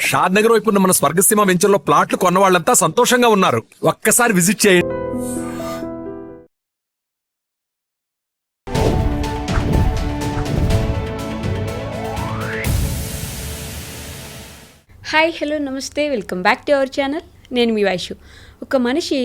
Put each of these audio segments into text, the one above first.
షాద్ నగర్ వైపు ఉన్న మన స్వర్గసీమ వెంచర్లో ప్లాట్లు కొన్న వాళ్ళంతా సంతోషంగా ఉన్నారు. ఒక్కసారి విజిట్ చేయండి. హాయ్ హలో నమస్తే, welcome back to our channel. నేను మీ వైషు. ఒక మనిషి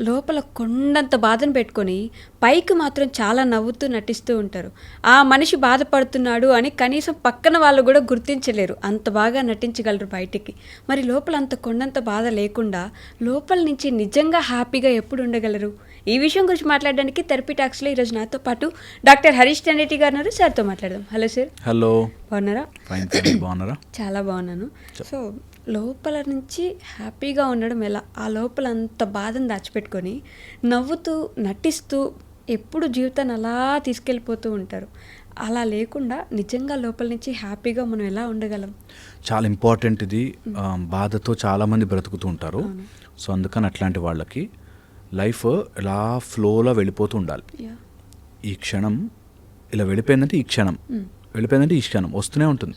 లోపల కొండంత బాధను పెట్టుకొని పైకి మాత్రం చాలా నవ్వుతూ నటిస్తూ ఉంటారు. ఆ మనిషి బాధపడుతున్నాడు అని కనీసం పక్కన వాళ్ళు కూడా గుర్తించలేరు, అంత బాగా నటించగలరు బయటికి. మరి లోపల అంత కొండంత బాధ లేకుండా లోపల నుంచి నిజంగా హ్యాపీగా ఎప్పుడు ఉండగలరు? ఈ విషయం గురించి మాట్లాడడానికి థెరపీ టాక్స్లో ఈరోజు నాతో పాటు డాక్టర్ హరీష్ టెండేటి గారు ఉన్నారు. సార్తో మాట్లాడదాం. Hello sir. హలో. బాగున్నారా? బాగున్నారా? చాలా బాగున్నాను. సో లోపల నుంచి హ్యాపీగా ఉండడం ఎలా? ఆ లోపల అంత బాధను దాచిపెట్టుకొని నవ్వుతూ నటిస్తూ ఎప్పుడు జీవితాన్ని అలా తీసుకెళ్ళిపోతూ ఉంటారు. అలా లేకుండా నిజంగా లోపల నుంచి హ్యాపీగా మనం ఎలా ఉండగలం? చాలా ఇంపార్టెంట్ ఇది. బాధతో చాలామంది బ్రతుకుతూ ఉంటారు. సో అందుకని అట్లాంటి వాళ్ళకి లైఫ్ ఇలా ఫ్లోలో వెళ్ళిపోతూ ఉండాలి. ఈ క్షణం ఇలా వెళ్ళిపోయిందంటే ఈ క్షణం, వెళ్ళిపోయిందంటే ఈ క్షణం వస్తూనే ఉంటుంది.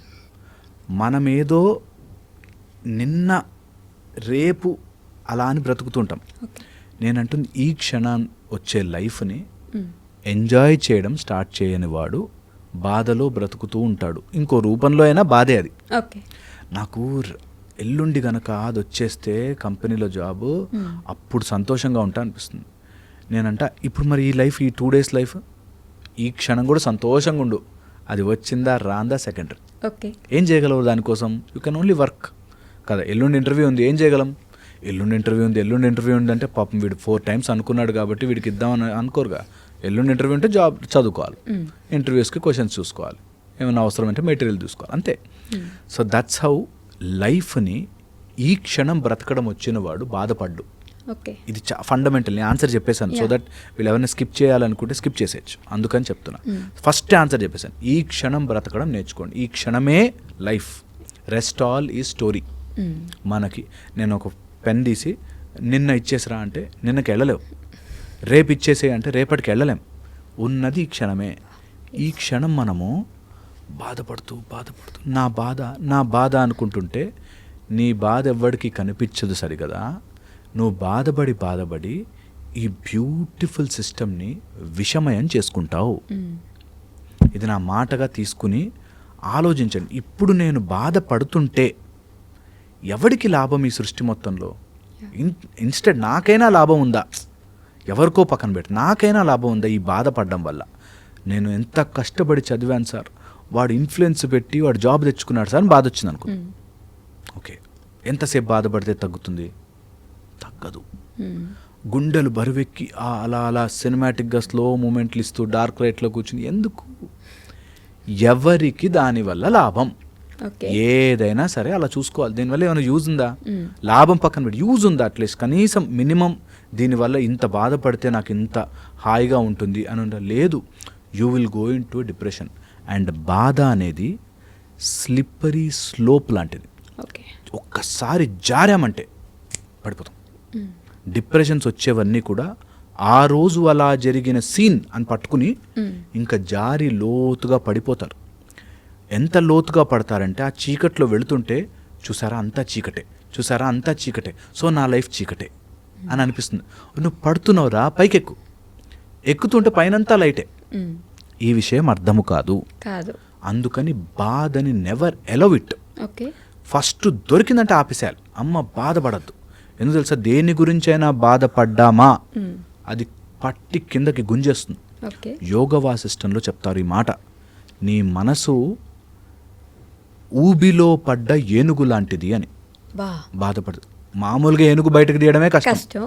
మనమేదో నిన్న రేపు అలా అని బ్రతుకుతుంటాం. నేనంటుంది ఈ క్షణం వచ్చే లైఫ్ని ఎంజాయ్ చేయడం స్టార్ట్ చేయని వాడు బాధలో బ్రతుకుతూ ఉంటాడు. ఇంకో రూపంలో అయినా బాధే అది. నాకు ఎల్లుండి గనక అది వచ్చేస్తే కంపెనీలో జాబు, అప్పుడు సంతోషంగా ఉంటా అనిపిస్తుంది. నేనంట ఇప్పుడు మరి ఈ లైఫ్, ఈ 2 days లైఫ్, ఈ క్షణం కూడా సంతోషంగా ఉండు. అది వచ్చిందా రాందా సెకండరీ. ఏం చేయగలవు దానికోసం? యూ కెన్ ఓన్లీ వర్క్ కదా. ఎల్లుండి ఇంటర్వ్యూ ఉంది, ఏం చేయగలం? ఎల్లుండి ఇంటర్వ్యూ ఉంది అంటే పాపం వీడు 4 times అనుకున్నాడు కాబట్టి వీడికి ఇద్దామని అనుకోరుగా. ఎల్లుండి ఇంటర్వ్యూ అంటే జాబ్ చదువుకోవాలి, ఇంటర్వ్యూస్కి క్వశ్చన్స్ చూసుకోవాలి, ఏమైనా అవసరం అంటే మెటీరియల్ చూసుకోవాలి, అంతే. సో దట్స్ హౌ లైఫ్ని ఈ క్షణం బ్రతకడం వచ్చిన వాడు బాధపడ్డు. ఇది ఫండమెంటల్. నేను ఆన్సర్ చెప్పేశాను. సో దట్ వీళ్ళు ఎవరైనా స్కిప్ చేయాలనుకుంటే స్కిప్ చేసేయచ్చు. అందుకని చెప్తున్నా. ఫస్ట్ ఆన్సర్ చెప్పేశాను. ఈ క్షణం బ్రతకడం నేర్చుకోండి. ఈ క్షణమే లైఫ్. రెస్ట్ ఆల్ ఈ స్టోరీ. మనకి నేను ఒక పెన్ తీసి నిన్న ఇచ్చేసిరా అంటే నిన్నకి వెళ్ళలేవు, రేపు ఇచ్చేసే అంటే రేపటికి వెళ్ళలేం. ఉన్నది ఈ క్షణమే. ఈ క్షణం మనము బాధపడుతూ నా బాధ అనుకుంటుంటే నీ బాధ ఎవ్వడికి కనిపించదు సరిగదా. నువ్వు బాధపడి ఈ బ్యూటిఫుల్ సిస్టమ్ని విషమయం చేసుకుంటావు. ఇది నా మాటగా తీసుకుని ఆలోచించండి. ఇప్పుడు నేను బాధపడుతుంటే ఎవడికి లాభం ఈ సృష్టి మొత్తంలో? ఇన్స్టెడ్ నాకైనా లాభం ఉందా? ఎవరికో పక్కన పెట్టి నాకైనా లాభం ఉందా ఈ బాధపడడం వల్ల? నేను ఎంత కష్టపడి చదివాను సార్, వాడు ఇన్ఫ్లుయెన్స్ పెట్టి వాడు జాబ్ తెచ్చుకున్నాడు సార్ అని బాధ వచ్చింది అనుకో. ఓకే, ఎంతసేపు బాధపడితే తగ్గుతుంది? తగ్గదు. గుండెలు బరువెక్కి అలా సినిమాటిక్గా స్లో మూమెంట్లు ఇస్తూ డార్క్ లైట్లో కూర్చుని ఎందుకు? ఎవరికి దానివల్ల లాభం? ఏదైనా సరే అలా చూసుకోవాలి. దీనివల్ల ఏమైనా యూజ్ ఉందా? లాభం పక్కన పెట్టి యూజ్ ఉందా? అట్లీస్ట్ కనీసం మినిమం దీనివల్ల ఇంత బాధపడితే నాకు ఇంత హాయిగా ఉంటుంది అని లేదు. You will go in to depression. And బాధ అనేది స్లిప్పరీ స్లోప్ లాంటిది. ఒక్కసారి జారామంటే పడిపోతాం. డిప్రెషన్స్ వచ్చేవన్నీ కూడా ఆ రోజు అలా జరిగిన సీన్ అని పట్టుకుని ఇంకా జారి లోతుగా పడిపోతారు. ఎంత లోతుగా పడతారంటే ఆ చీకట్లో వెళుతుంటే చూసారా అంతా చీకటే, సో నా లైఫ్ చీకటే అని అనిపిస్తుంది. నువ్వు పడుతున్నావురా, పైకి ఎక్కుతుంటే పైనంతా లైటే. ఈ విషయం అర్థము కాదు. అందుకని బాధని నెవర్ ఎలవ్ ఇట్. ఫస్ట్ దొరికిందంటే ఆపేసేయాలి. అమ్మ బాధపడద్దు. ఎందుకు తెలుసా? దేని గురించి అయినా బాధపడ్డామా అది పట్టి కిందకి గుంజేస్తుంది. యోగ వాసిష్టంలో చెప్తారు ఈ మాట. నీ మనసు ఊబిలో పడ్డ ఏనుగు లాంటిది అని. బాధపడదు. మామూలుగా ఏనుగు బయటకు తీయడమే కష్టం.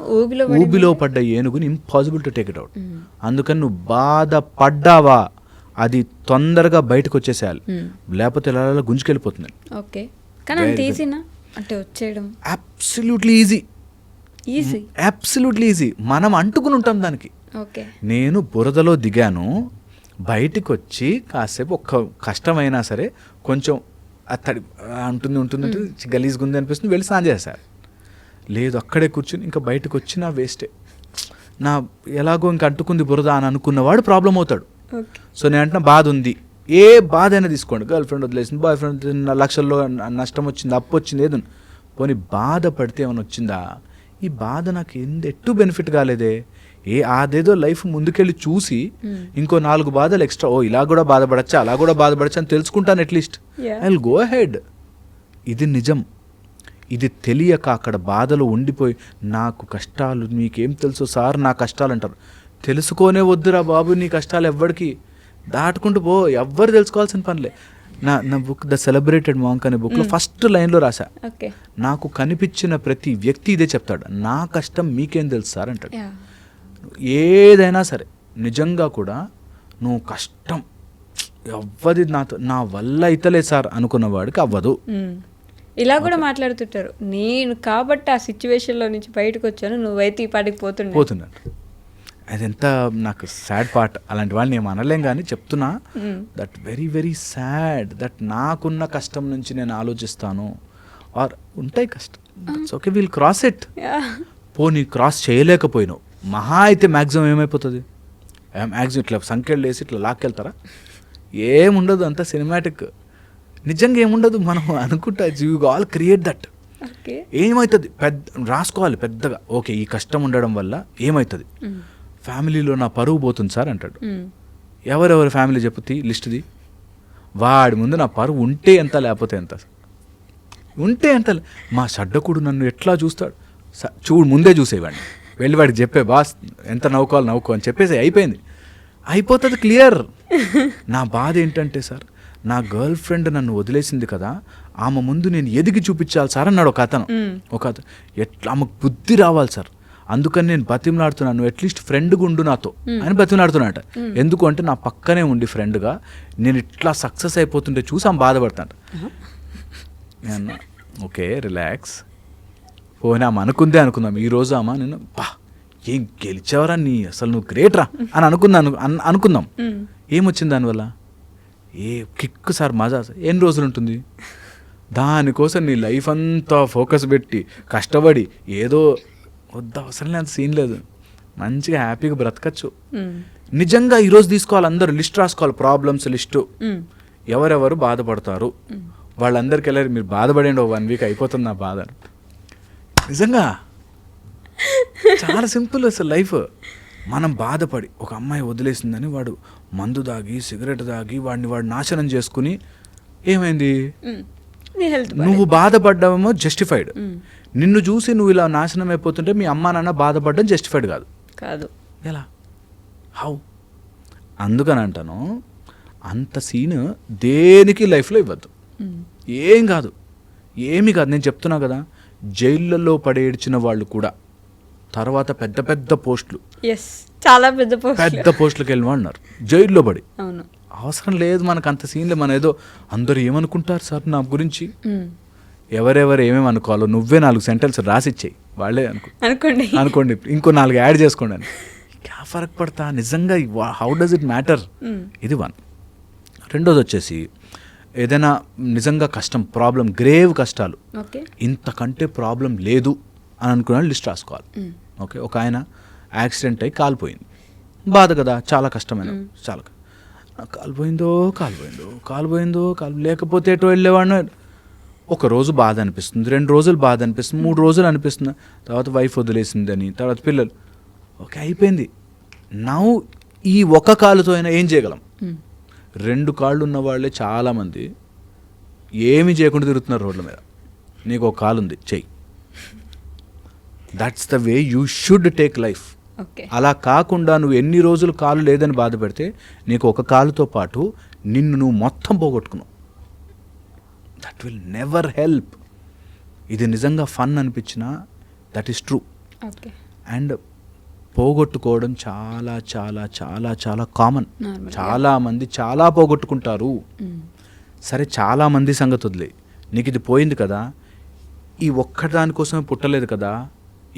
ఊబిలో పడ్డ ఏనుగుని impossible to take it out. అందుకని నువ్వు బాధపడ్డావా అది తొందరగా బయటకు వచ్చేసేయాలి, లేకపోతే ఇలా గుంజుకెళ్ళిపోతుంది. Absolutely easy. మనం అంటుకుని ఉంటాం దానికి. నేను బురదలో దిగాను, బయటికి వచ్చి కాసేపు ఒక్క కష్టమైనా సరే కొంచెం అత్తడి ఉంటుంది గలీజ్గా ఉంది అనిపిస్తుంది, వెళ్ళి స్నానం చేశారు. లేదు అక్కడే కూర్చుని ఇంకా బయటకు వచ్చినా వేస్టే, నా ఎలాగో ఇంక అంటుకుంది బురద అని అనుకున్నవాడు ప్రాబ్లం అవుతాడు. సో నేను అంటున్నా బాధ ఉంది, ఏ బాధ అయినా తీసుకోండి, గర్ల్ ఫ్రెండ్ వదిలేసింది, బాయ్ ఫ్రెండ్ లక్షల్లో నష్టం వచ్చింది, అప్పు వచ్చింది, ఏదో పోనీ బాధపడితే ఏమైనా వచ్చిందా? ఈ బాధ నాకు ఎట్టు బెనిఫిట్ కాలేదే, అదేదో లైఫ్ ముందుకెళ్ళి చూసి ఇంకో 4 బాధలు ఎక్స్ట్రా, ఇలా కూడా బాధపడచ్చా, అలా కూడా బాధపడచ్చా అని తెలుసుకుంటాను at least. I will go ahead. ఇది నిజం. ఇది తెలియక అక్కడ బాధలు ఉండిపోయి నాకు కష్టాలు, మీకేం తెలుసు సార్ నా కష్టాలు అంటారు. తెలుసుకోనే వద్దురా బాబు నీ కష్టాలు, ఎవ్వడికి దాటుకుంటూ పో, ఎవ్వరు తెలుసుకోవాల్సిన పనిలే. నా బుక్ ద సెలబ్రేటెడ్ మాంక్ అనే బుక్లో ఫస్ట్ లైన్లో రాశా, నాకు కనిపించిన ప్రతి వ్యక్తి ఇదే చెప్తాడు, నా కష్టం మీకేం తెలుసు సార్ అంటాడు. ఏదైనా సరే నిజంగా కూడా నువ్వు కష్టం అవ్వది నా వల్ల అయితలే సార్ అనుకున్న వాడికి అవ్వదు. ఇలా కూడా మాట్లాడుతుంటారు, నేను కాబట్టి ఆ సిచ్యువేషన్లో నుంచి బయటకు వచ్చాను, నువ్వైతే ఈ పాటికి పోతున్నాను. అది ఎంత నాకు సాడ్ పార్ట్. అలాంటి వాళ్ళని ఏం అనలేం కానీ చెప్తున్నా, that very very sad that నాకున్న కష్టం నుంచి నేను ఆలోచిస్తాను. ఆర్ ఉంటాయి కష్టం, ఓకే విల్ క్రాస్ ఇట్. పోనీ క్రాస్ చేయలేకపోయినావు, మహా అయితే మ్యాక్సిమం ఏమైపోతుంది, మ్యాక్సిమం ఇట్లా సంఖ్యలు వేసి ఇట్లా లాక్కెళ్తారా? ఏముండదు, అంత సినిమాటిక్. నిజంగా ఏముండదు, మనం అనుకుంటా యూ ఆల్ క్రియేట్ దట్. ఏమవుతుంది రాసుకోవాలి పెద్దగా, ఓకే ఈ కష్టం ఉండడం వల్ల ఏమవుతుంది, ఫ్యామిలీలో నా పరువు పోతుంది సార్ అంటాడు. ఎవరెవరి ఫ్యామిలీ చెప్పుతి లిస్ట్ది, వాడి ముందు నా పరువు ఉంటే ఎంత లేకపోతే ఎంత, ఉంటే ఎంత. మా షడ్డకుడు నన్ను ఎట్లా చూస్తాడు చూడు, ముందే చూసేవాడిని, వెళ్ళి వాడికి చెప్పే బాస్ ఎంత నవ్వుకోవాలి నవ్వుకో అని చెప్పేసి అయిపోతుంది క్లియర్. నా బాధ ఏంటంటే సార్, నా గర్ల్ ఫ్రెండ్ నన్ను వదిలేసింది కదా, ఆమె ముందు నేను ఎదిగి చూపించాలి సార్ అన్నాడు ఒక అతను. ఎట్లా ఆమెకు బుద్ధి రావాలి సార్, అందుకని నేను బతిమలాడుతున్నాను, అట్లీస్ట్ ఫ్రెండ్గా ఉండు నాతో అని బతిమలాడుతున్నాట. ఎందుకు అంటే నా పక్కనే ఉండి ఫ్రెండ్గా నేను ఇట్లా సక్సెస్ అయిపోతుంటే చూసి ఆమె బాధపడతాంట. నేను ఓకే రిలాక్స్, పోయినా ఆమె అనుకుందే అనుకుందాం, ఈరోజు ఆమె నేను ఏం గెలిచావరా నీ, అసలు నువ్వు గ్రేట్ రా అని అనుకుందాం. ఏమొచ్చింది దానివల్ల? ఏ కిక్ సార్, మజా ఎన్ని రోజులు ఉంటుంది? దానికోసం నీ లైఫ్ అంతా ఫోకస్ పెట్టి కష్టపడి ఏదో వద్దు, అవసరం లేదు, సీన్ లేదు, మంచిగా హ్యాపీగా బ్రతకచ్చు. నిజంగా ఈరోజు తీసుకోవాలి, అందరూ లిస్ట్ రాసుకోవాలి, ప్రాబ్లమ్స్ లిస్టు, ఎవరెవరు బాధపడతారు వాళ్ళందరికీ వెళ్ళారు, మీరు బాధపడండి, 1 వీక్ అయిపోతుంది నా బాధ. నిజంగా చాలా సింపుల్ అసలు లైఫ్. మనం బాధపడి ఒక అమ్మాయి వదిలేసిందని వాడు మందు దాగి సిగరెట్ దాగి వాడు నాశనం చేసుకుని ఏమైంది, నువ్వు బాధపడ్డావేమో జస్టిఫైడ్, నిన్ను చూసి నువ్వు ఇలా నాశనం అయిపోతుంటే మీ అమ్మా నాన్న బాధపడడం జస్టిఫైడ్ కాదు. ఎలా, హౌ? అందుకని అంటాను, అంత సీన్ దేనికి లైఫ్లో ఇవ్వద్దు. ఏం కాదు, ఏమీ కాదు. నేను చెప్తున్నా కదా, జైళ్ళల్లో పడేడ్చిన వాళ్ళు కూడా తర్వాత పెద్ద పెద్ద పోస్టులు, చాలా పెద్ద పోస్టులకు వెళ్ళిన వాళ్ళు ఉన్నారు జైల్లో పడి. అవసరం లేదు మనకు అంత సీన్లే. మన ఏదో అందరూ ఏమనుకుంటారు సార్ నా గురించి, ఎవరెవరు ఏమేమి అనుకోవాలో నువ్వే 4 సెంటెన్స్ రాసిచ్చేయి, వాళ్ళే అనుకోండి, ఇంకో 4 యాడ్ చేసుకోండి అని, క్యా ఫరక్ పడతా నిజంగా, హౌ డస్ ఇట్ మ్యాటర్? ఇది 1. రెండోది వచ్చేసి, ఏదైనా నిజంగా కష్టం, ప్రాబ్లం, గ్రేవ్ కష్టాలు, ఇంతకంటే ప్రాబ్లం లేదు అని అనుకున్న లిస్ట్ రాసుకోవాలి. ఓకే, ఒక ఆయన యాక్సిడెంట్ అయ్యి కాలిపోయింది, బాధ కదా, చాలా కష్టమైన, చాలా కాలిపోయిందో లేకపోతే ఎటో వెళ్ళేవాడిని. ఒక రోజు బాధ అనిపిస్తుంది, 2 రోజులు బాధ అనిపిస్తుంది, 3 రోజులు అనిపిస్తుంది, తర్వాత వైఫ్ వదిలేసిందని, తర్వాత పిల్లలు, ఓకే అయిపోయింది. నౌ ఈ ఒక కాలుతో అయినా ఏం చేయగలం? 2 కాళ్ళు ఉన్న వాళ్ళే చాలామంది ఏమీ చేయకుండా తిరుగుతున్నారు రోడ్ల మీద. నీకు ఒక కాలు ఉంది, చెయ్యి. That's the way you should take life. అలా కాకుండా నువ్వు ఎన్ని రోజులు కాలు లేదని బాధపడితే నీకు ఒక కాలుతో పాటు నిన్ను నువ్వు మొత్తం పోగొట్టుకున్నావు. That will never help. ఇది నిజంగా ఫన్ అనిపించినా దట్ ఈస్ ట్రూ. అండ్ పోగొట్టుకోవడం చాలా చాలా చాలా చాలా కామన్. చాలామంది చాలా పోగొట్టుకుంటారు. సరే, చాలామంది సంగతి వదిలే, నీకు ఇది పోయింది కదా, ఈ ఒక్కదానికోసమే పుట్టలేదు కదా,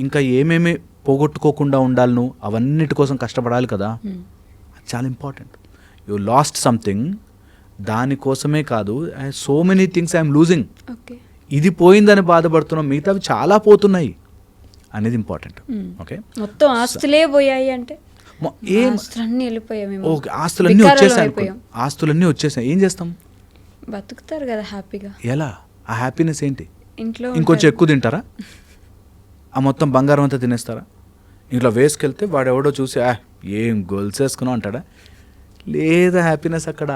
ఇంకా ఏమేమి పోగొట్టుకోకుండా ఉండాలి, నువ్వు అవన్నిటి కోసం కష్టపడాలి కదా. అది చాలా ఇంపార్టెంట్. యూ లాస్ట్ సంథింగ్, దానికోసమే కాదు, so many things I'm losing. ఇది పోయిందని బాధపడుతున్నాం, మిగతావి చాలా పోతున్నాయి అనేది ఇంపార్టెంట్. ఓకే, మొత్తం ఆస్తులే పోయాయి అంటే ఏం ఆస్తులన్నీ వెళ్ళిపోయాం ఓకే, ఆస్తులన్నీ వచ్చేసాయి అనుకో, ఆస్తులన్నీ వచ్చేసాయి, ఏం చేస్తాం? బతుకుతారు కదా హ్యాపీగా. ఎలా? ఆ హ్యాపీనెస్ ఏంటి? ఇంట్లో ఇంకొంచెం ఎక్కువ తింటారా? ఆ మొత్తం బంగారం అంతా తినేస్తారా? ఇంట్లో వేసుకెళ్తే వాడు ఎవడో చూసి ఏం గోల్స్ వేసుకున్నావు అంటాడా? లేదా హ్యాపీనెస్ అక్కడ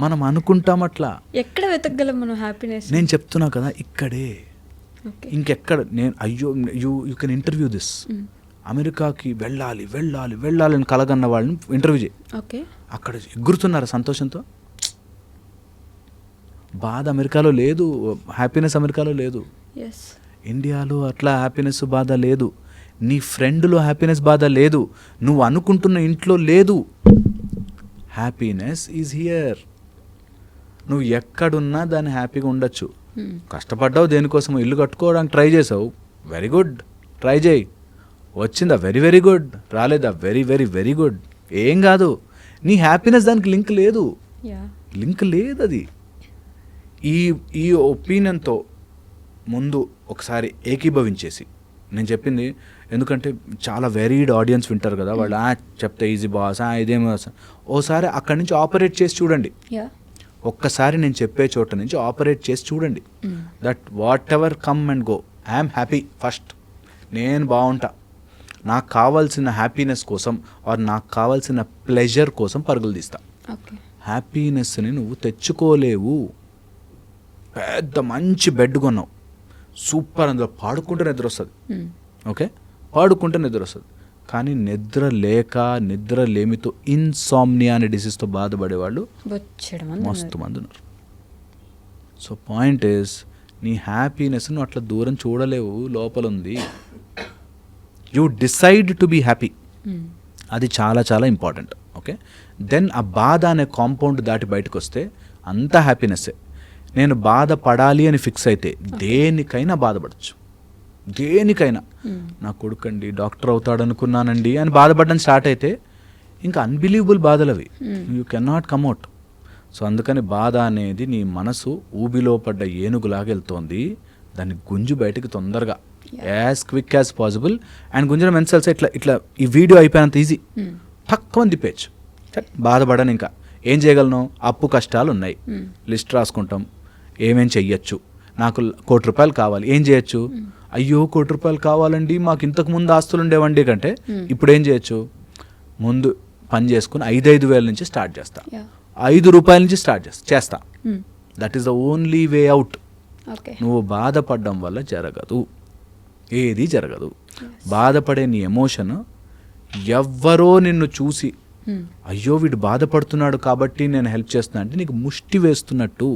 మనం అనుకుంటాం అట్లా. ఎక్కడ వెతకగలం మనం హ్యాపీనెస్? నేను చెప్తున్నా కదా, ఇక్కడే, ఓకే. ఇంకెక్కడ. నేను అయ్యో యూ కెన్ ఇంటర్వ్యూ దిస్. అమెరికాకి వెళ్ళాలి వెళ్ళాలి వెళ్ళాలి అని కలగన్న వాళ్ళని ఇంటర్వ్యూ చేయి. ఓకే. అక్కడ ఎగురుతున్నారు సంతోషంతో. బాధ అమెరికాలో లేదు, హ్యాపీనెస్ అమెరికాలో లేదు. ఎస్. ఇండియాలో అట్లా హ్యాపీనెస్ బాధ లేదు. నీ ఫ్రెండ్లో హ్యాపీనెస్ బాధ లేదు. నువ్వు అనుకుంటున్న ఇంట్లో లేదు. Happiness is here. నువ్వు ఎక్కడున్నా దాన్ని హ్యాపీగా ఉండొచ్చు. కష్టపడ్డావు దేనికోసం, ఇల్లు కట్టుకోవడానికి ట్రై చేసావు, వెరీ గుడ్, ట్రై చేయి. వచ్చిందా? Very very good. రాలేదా? Very very very good. ఏం కాదు. నీ హ్యాపీనెస్ దానికి లింక్ లేదు, లింక్ లేదు. అది ఈ ఒపీనియన్తో ముందు ఒకసారి ఏకీభవించేసి నేను చెప్పింది, ఎందుకంటే చాలా వెరీడ్ ఆడియన్స్ వింటారు కదా, వాళ్ళు చెప్తే ఈజీ బాస్, ఇదేమో, ఓసారి అక్కడి నుంచి ఆపరేట్ చేసి చూడండి. ఒక్కసారి నేను చెప్పే చోట నుంచి ఆపరేట్ చేసి చూడండి. That what ever come and go, I'm happy first. నేను బాగుంటా, నాకు కావాల్సిన హ్యాపీనెస్ కోసం ఆర్ నాకు కావాల్సిన ప్లెజర్ కోసం పరుగులు తీస్తా. హ్యాపీనెస్ని నువ్వు తెచ్చుకోలేవు. పెద్ద మంచి బెడ్ కొన్నావు, సూపర్, అందులో పాడుకుంటే నిద్ర వస్తుంది. ఓకే, పాడుకుంటే నిద్ర వస్తుంది. కానీ నిద్ర లేక, నిద్ర లేమితో, ఇన్సామ్నియా అనే డిసీజ్తో బాధపడేవాళ్ళు మస్తు మంది ఉన్నారు. సో పాయింట్ ఈస్, నీ హ్యాపీనెస్ను అట్లా దూరం చూడలేవు, లోపల ఉంది. You decide to be happy. అది చాలా చాలా ఇంపార్టెంట్. ఓకే, దెన్ ఆ బాధ అనే కాంపౌండ్ దాటి బయటకు వస్తే అంతా హ్యాపీనెస్సే. నేను బాధపడాలి అని ఫిక్స్ అయితే దేనికైనా బాధపడచ్చు, దేనికైనా. నా కొడుకండి డాక్టర్ అవుతాడు అనుకున్నానండి అని బాధపడడం స్టార్ట్ అయితే ఇంకా అన్బిలీవబుల్ బాధలు అవి, యూ కెన్ నాట్ కమ్అట్. సో అందుకని బాధ అనేది నీ మనసు ఊబిలో పడ్డ ఏనుగులాగా వెళ్తోంది, దాన్ని గుంజు బయటకు తొందరగా, as quick as possible. And గుంజడం మెన్సల్స్ ఇట్లా ఇట్లా ఈ వీడియో అయిపోయినంత ఈజీ, తక్కువ తిప్పేచ్చు. బాధపడను, ఇంకా ఏం చేయగలను, అప్పు కష్టాలు ఉన్నాయి, లిస్ట్ రాసుకుంటాం, ఏమేం చెయ్యొచ్చు. నాకు 1 కోటి రూపాయలు కావాలి, ఏం చేయొచ్చు? అయ్యో 1 కోటి రూపాయలు కావాలండి, మాకు ఇంతకు ముందు ఆస్తులు ఉండేవండి కంటే ఇప్పుడు ఏం చేయొచ్చు, ముందు పని చేసుకుని 5,000 నుంచి స్టార్ట్ చేస్తా, 5 రూపాయల నుంచి స్టార్ట్ చేస్తా. That is the only way out. నువ్వు బాధపడడం వల్ల జరగదు, ఏది జరగదు. బాధపడే నీ ఎమోషన్ ఎవ్వరో నిన్ను చూసి అయ్యో వీడు బాధపడుతున్నాడు కాబట్టి నేను హెల్ప్ చేస్తున్నా అంటే నీకు ముష్టి వేస్తున్నట్టు.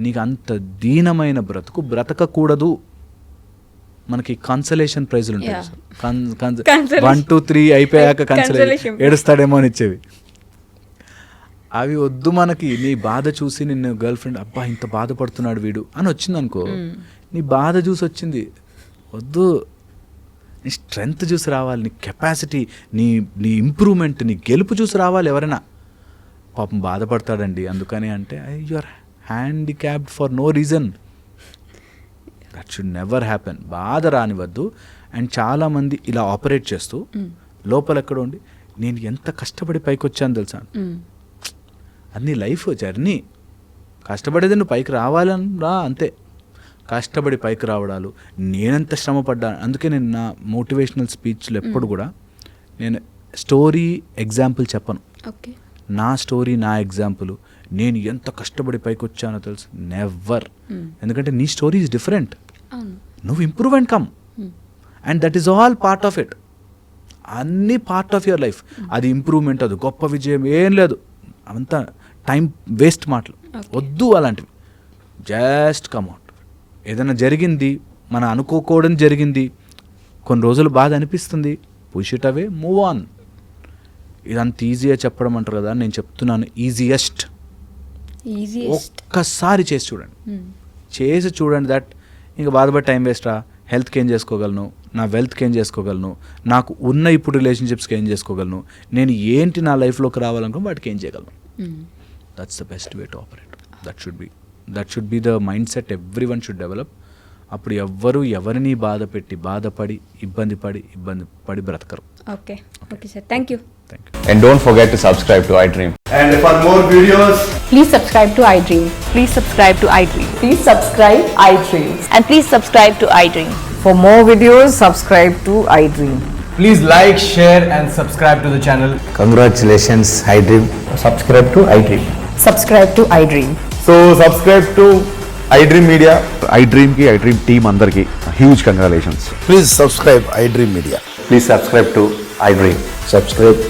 నీకు అంత దీనమైన బ్రతుకు బ్రతకకూడదు. మనకి కన్సలేషన్ ప్రైజులు ఉంటాయి, 1, 2, 3 అయిపోయాక కన్సలేషన్, ఏడుస్తాడేమో అని ఇచ్చేవి. అవి వద్దు మనకి. నీ బాధ చూసి నిన్ను గర్ల్ ఫ్రెండ్ అబ్బా ఇంత బాధపడుతున్నాడు వీడు అని వచ్చింది అనుకో, నీ బాధ చూసి వచ్చింది, వద్దు. నీ స్ట్రెంగ్త్ చూసి రావాలి, నీ కెపాసిటీ, నీ ఇంప్రూవ్మెంట్, నీ గెలుపు చూసి రావాలి. ఎవరైనా పాపం బాధపడతాడండి అందుకని అంటే you are handicapped for no reason. That should never happen. బాధ రానివద్దు. అండ్ చాలామంది ఇలా ఆపరేట్ చేస్తూ లోపల ఎక్కడ ఉండి నేను ఎంత కష్టపడి పైకి వచ్చాను తెలుసా, అది లైఫ్ జర్నీ. కష్టపడేది నువ్వు పైకి రావాలని రా, అంతే. కష్టపడి పైకి రావడాలు, నేనెంత శ్రమపడ్డా. అందుకే నేను నా మోటివేషనల్ స్పీచ్లు ఎప్పుడు కూడా నేను స్టోరీ ఎగ్జాంపుల్ చెప్పను. నా స్టోరీ, నా ఎగ్జాంపుల్, నేను ఎంత కష్టపడి పైకి వచ్చానో తెలుసు, నెవర్. ఎందుకంటే నీ స్టోరీ ఈజ్ డిఫరెంట్. నువ్వు improve and come, and that is all part of it. అన్నీ పార్ట్ ఆఫ్ యువర్ లైఫ్. అది ఇంప్రూవ్మెంట్, అది గొప్ప విజయం ఏం లేదు, అంతా టైం వేస్ట్ మాటలు వద్దు. అలాంటివి జస్ట్ కమ్ అవుట్. ఏదైనా జరిగింది, మనం అనుకోకూడదు జరిగింది, కొన్ని రోజులు బాధ అనిపిస్తుంది, push it away, move on. ఇదంత ఈజీగా చెప్పడం అంటారు కదా, నేను చెప్తున్నాను ఈజియెస్ట్. ఒక్కసారి చేసి చూడండి. దట్ ఇంకా బాధపడి టైం వేస్టా, హెల్త్కి ఏం చేసుకోగలను, నా వెల్త్కి ఏం చేసుకోగలను, నాకు ఉన్న ఇప్పుడు రిలేషన్షిప్స్కి ఏం చేసుకోగలను, నేను ఏంటి నా లైఫ్లోకి రావాలనుకో వాటికి ఏం చేయగలను. That's the best way to operate. That should be the mind set everyone should develop. అప్పుడు ఎవరు ఎవరిని బాధపడి ఇబ్బంది పడి బ్రతకరు. Okay okay sir, thank you. And don't forget to subscribe to iDream. And for more videos, Please subscribe to iDream. Please subscribe to iDream. Please subscribe iDream. And please subscribe to iDream. For more videos, subscribe to iDream. please like, share and subscribe to the channel. Congratulations, iDream. Subscribe to iDream. Subscribe to iDream. So subscribe to iDream Media. iDream ki iDream team అందరికి huge congratulations. Please subscribe iDream Media. Please subscribe to iDream. Subscribe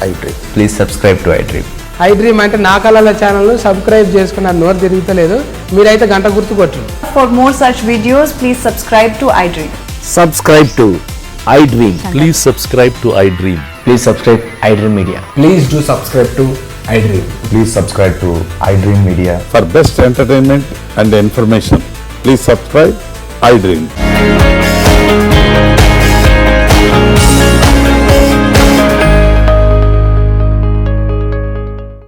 iDream. Please subscribe to iDream. iDream అంటే నా కళల channel subscribe చేసుకున్న నోరు తిరుగుతలేదు, మీరైతే గంట గుర్తు కొట్టండి. For more such videos, please subscribe to iDream. Subscribe to iDream. Please subscribe to iDream. Please subscribe iDream Media. Please do subscribe to iDream. Please subscribe to iDream Media. For best entertainment and information, please subscribe iDream.